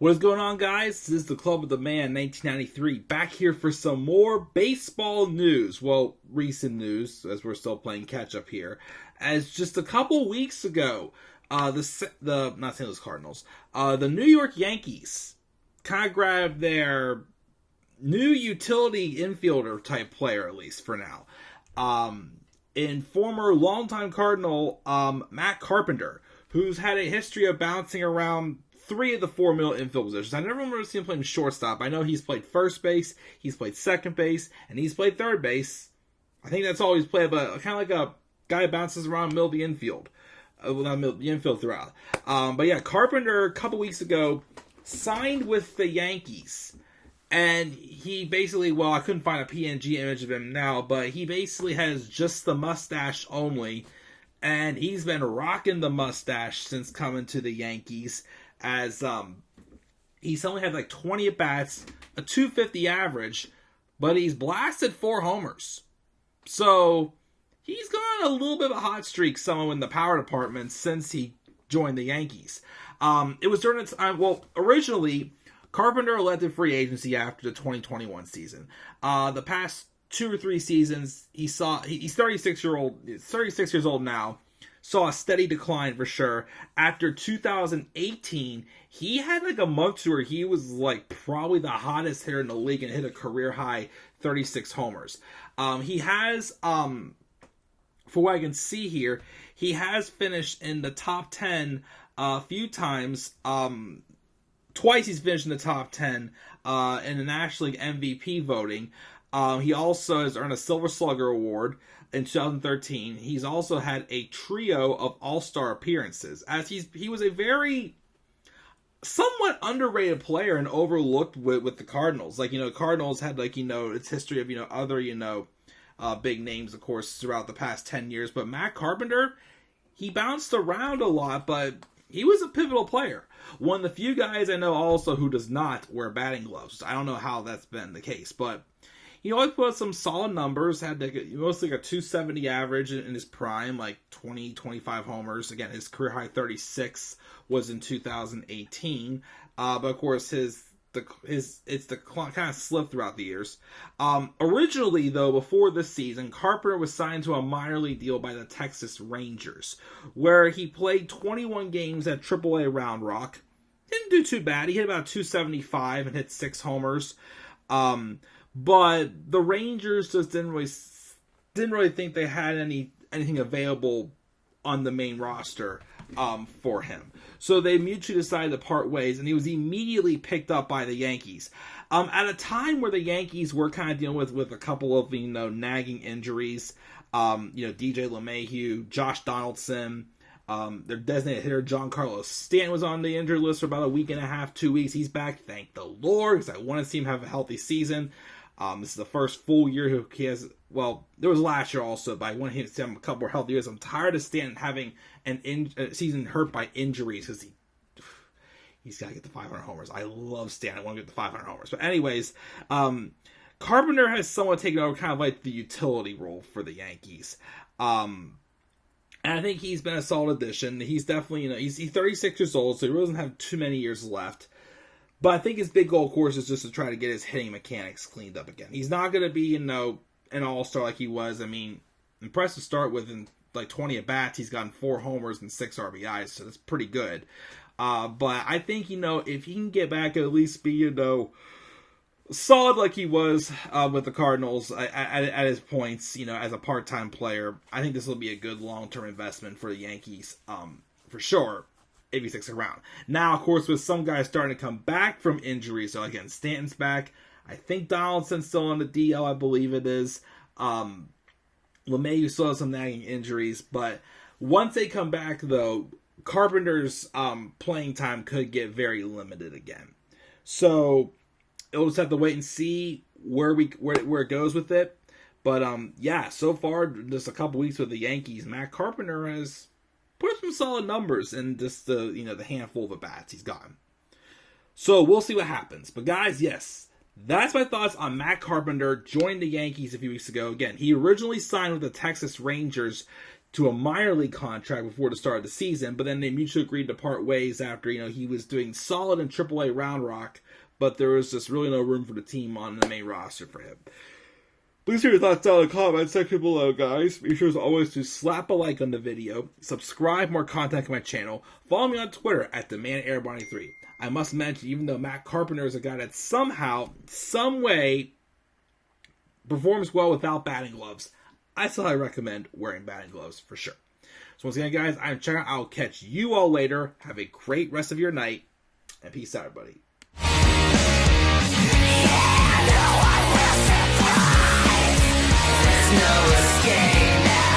What is going on, guys? This is the Club of the Man 1993, back here for some more baseball news. Well, recent news, as we're still playing catch-up here. As just a couple weeks ago, not St. Louis Cardinals, the New York Yankees kind of grabbed their new utility infielder type player, at least for now. In former longtime Cardinal, Matt Carpenter, who's had a history of bouncing around 3 of the 4 middle infield positions. I never remember seeing him playing shortstop. I know he's played first base, he's played second base, and he's played third base. I think that's all he's played, but kind of like a guy who bounces around middle of the infield. Not the infield throughout. But yeah, Carpenter, a couple weeks ago, signed with the Yankees. And he basically, well, I couldn't find a PNG image of him now, but he basically has just the mustache only. And he's been rocking the mustache since coming to the Yankees. As he's only had like 20 at-bats, a 250 average, but he's blasted 4 homers. So he's gone a little bit of a hot streak, someone in the power department, since he joined the Yankees. It was during its time, well, originally, Carpenter elected free agency after the 2021 season. The past 2 or 3 seasons, he's 36 years old now. Saw a steady decline for sure. After 2018, he had like a month where he was like probably the hottest hitter in the league and hit a career high 36 homers. He has, for what I can see here, he has finished in the top 10 a few times. Twice he's finished in the top 10 in the National League MVP voting. He also has earned a Silver Slugger Award in 2013. He's also had a trio of all-star appearances, as he was a very somewhat underrated player and overlooked with the Cardinals. Like, Cardinals had its history of, other, big names, of course, throughout the past 10 years. But Matt Carpenter, he bounced around a lot, but he was a pivotal player. One of the few guys I know also who does not wear batting gloves. I don't know how that's been the case, but he always put up some solid numbers, had mostly like a 270 average in his prime, like 20, 25 homers. Again, his career high 36 was in 2018. But of course, it's the kind of slipped throughout the years. Originally, though, before this season, Carpenter was signed to a minor league deal by the Texas Rangers, where he played 21 games at AAA Round Rock. Didn't do too bad. He hit about 275 and hit 6 homers. But the Rangers just didn't really think they had anything available on the main roster for him. So they mutually decided to part ways, and he was immediately picked up by the Yankees. At a time where the Yankees were kind of dealing with a couple of nagging injuries, DJ LeMahieu, Josh Donaldson, their designated hitter Giancarlo Stanton was on the injury list for about a week and a half, 2 weeks. He's back, thank the Lord, because I want to see him have a healthy season. This is the first full year he has. Well, there was last year also, but I want him to have a couple more healthy years. I'm tired of Stanton having a season hurt by injuries, because he's got to get the 500 homers. I love Stanton. I want to get the 500 homers. But anyways, Carpenter has somewhat taken over kind of like the utility role for the Yankees. And I think he's been a solid addition. He's definitely, he's 36 years old, so he really doesn't have too many years left. But I think his big goal, of course, is just to try to get his hitting mechanics cleaned up again. He's not going to be, an all-star like he was. I mean, impressive start with like 20 at-bats. He's gotten 4 homers and 6 RBIs, so that's pretty good. But I think, if he can get back and at least be, solid like he was with the Cardinals at his points, as a part-time player, I think this will be a good long-term investment for the Yankees, for sure, if he sticks around. Now, of course, with some guys starting to come back from injuries, so again, Stanton's back. I think Donaldson's still on the DL, I believe it is. LeMahieu still has some nagging injuries, but once they come back, though, Carpenter's playing time could get very limited again. So it'll just have to wait and see where it goes with it. But yeah, so far, just a couple weeks with the Yankees, Matt Carpenter has put up some solid numbers in just the handful of at-bats he's gotten. So we'll see what happens. But guys, yes, that's my thoughts on Matt Carpenter joining the Yankees a few weeks ago. Again, he originally signed with the Texas Rangers to a minor league contract before the start of the season, but then they mutually agreed to part ways after, he was doing solid in AAA Round Rock, but there was just really no room for the team on the main roster for him. Please share your thoughts down in the comment section below, guys. Be sure as always to slap a like on the video, subscribe, more content on my channel, follow me on Twitter at TheManAirBonnie3. I must mention, even though Matt Carpenter is a guy that somehow, some way, performs well without batting gloves, I still highly recommend wearing batting gloves for sure. So once again, guys, I'm Chuck. I'll catch you all later. Have a great rest of your night, and peace out, everybody. No escape.